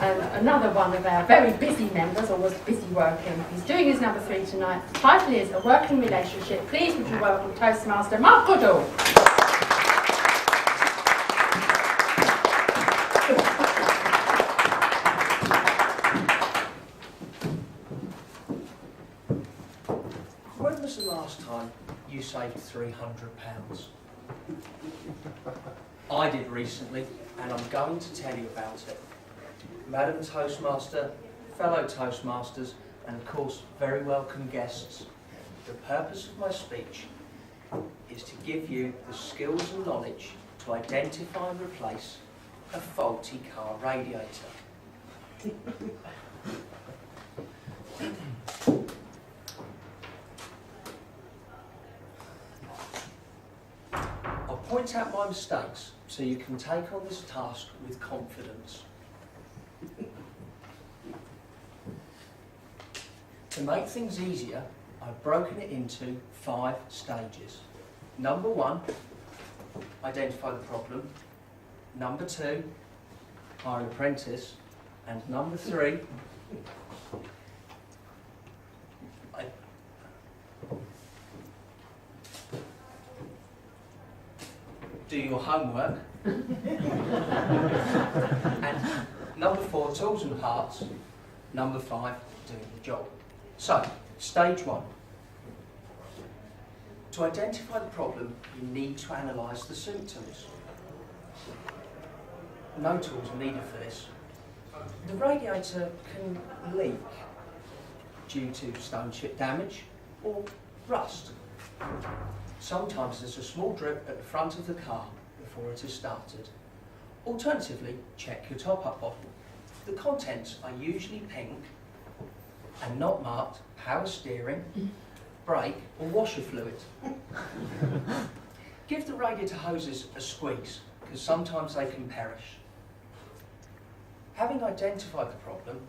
another one of our very busy members, or was busy working. He's doing his number 3 tonight. The title is A Working Relationship. Please would you welcome Toastmaster Mark Goodall. When was the last time you saved £300? I did recently, and I'm going to tell you about it. Madam Toastmaster, fellow Toastmasters, and of course very welcome guests, the purpose of my speech is to give you the skills and knowledge to identify and replace a faulty car radiator. I'll point out my mistakes so you can take on this task with confidence. To make things easier, I've broken it into 5 stages. Number 1, identify the problem. Number 2, hire an apprentice. And number 3, do your homework. And number 4, tools and parts. Number 5, doing the job. So, stage 1. To identify the problem, you need to analyse the symptoms. No tools are needed for this. The radiator can leak due to stone chip damage or rust. Sometimes there's a small drip at the front of the car before it is started. Alternatively, check your top-up bottle. The contents are usually pink and not marked power steering, brake or washer fluid. Give the radiator hoses a squeeze, because sometimes they can perish. Having identified the problem,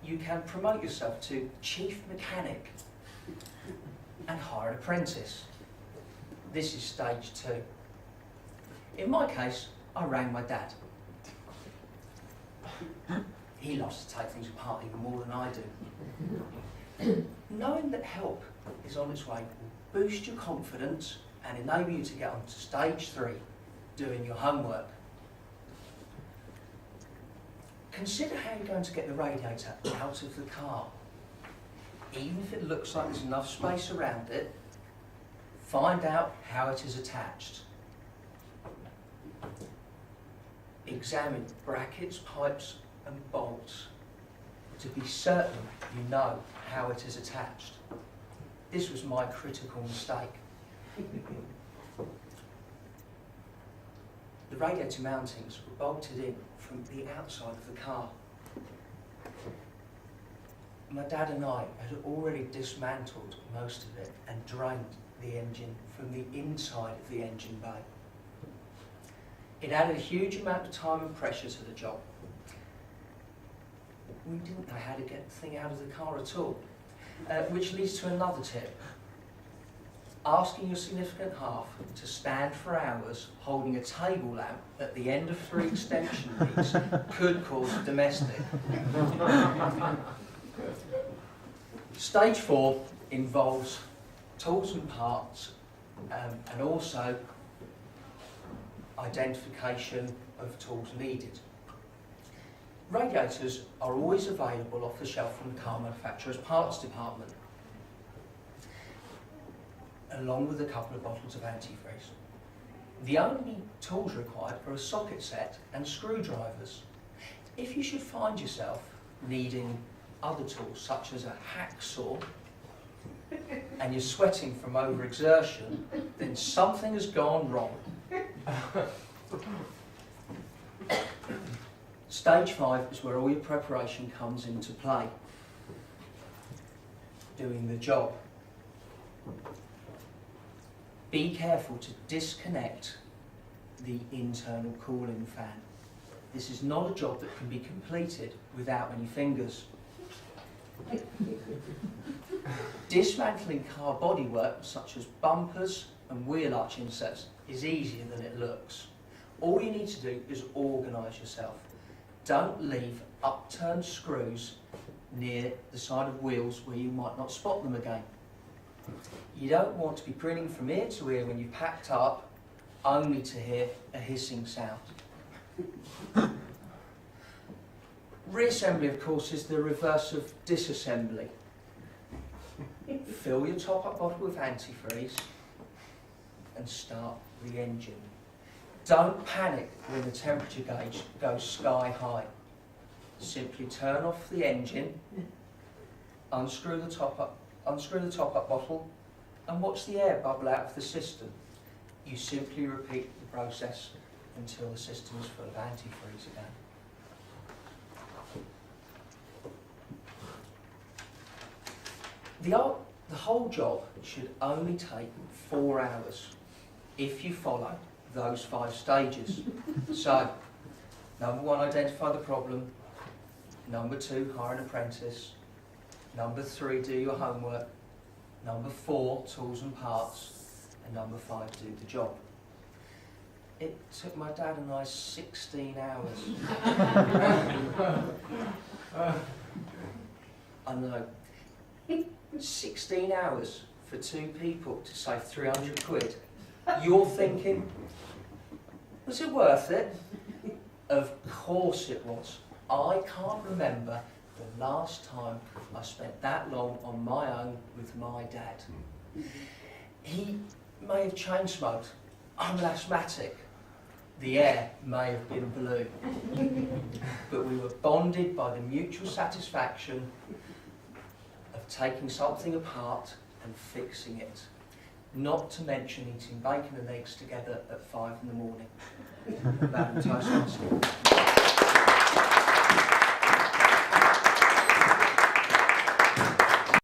you can promote yourself to chief mechanic and hire an apprentice. This is stage 2. In my case, I rang my dad. He loves to take things apart even more than I do. Knowing that help is on its way will boost your confidence and enable you to get on to stage 3, doing your homework. Consider how you're going to get the radiator out of the car. Even if it looks like there's enough space around it, find out how it is attached. Examine brackets, pipes and bolts to be certain you know how it is attached. This was my critical mistake. The radiator mountings were bolted in from the outside of the car. My dad and I had already dismantled most of it and drained the engine from the inside of the engine bay. It added a huge amount of time and pressure to the job. We didn't know how to get the thing out of the car at all, which leads to another tip. Asking your significant half to stand for hours holding a table lamp at the end of 3 extension leads could cause a domestic. Stage 4 involves tools and parts and also identification of tools needed. Radiators are always available off the shelf from the car manufacturer's parts department, along with a couple of bottles of antifreeze. The only tools required are a socket set and screwdrivers. If you should find yourself needing other tools such as a hacksaw and you're sweating from overexertion, then something has gone wrong. Stage 5 is where all your preparation comes into play. Doing the job. Be careful to disconnect the internal cooling fan. This is not a job that can be completed without any fingers. Dismantling car bodywork such as bumpers and wheel arch insets is easier than it looks. All you need to do is organise yourself. Don't leave upturned screws near the side of wheels where you might not spot them again. You don't want to be grinning from ear to ear when you've packed up, only to hear a hissing sound. Reassembly, of course, is the reverse of disassembly. Fill your top-up bottle with antifreeze and start the engine. Don't panic when the temperature gauge goes sky high. Simply turn off the engine, unscrew the top-up bottle, and watch the air bubble out of the system. You simply repeat the process until the system is full of antifreeze again. The whole job should only take 4 hours if you follow those 5 stages. So, number 1, identify the problem. Number 2, hire an apprentice. Number 3, do your homework. Number 4, tools and parts. And number 5, do the job. It took my dad and I 16 hours. I know. 16 hours for 2 people to save 300 quid. You're thinking, was it worth it? Of course it was. I can't remember the last time I spent that long on my own with my dad. He may have chain smoked. I'm an asthmatic. The air may have been blue. But we were bonded by the mutual satisfaction of taking something apart and fixing it. Not to mention eating bacon and eggs together at 5 in the morning. About Toastmasters.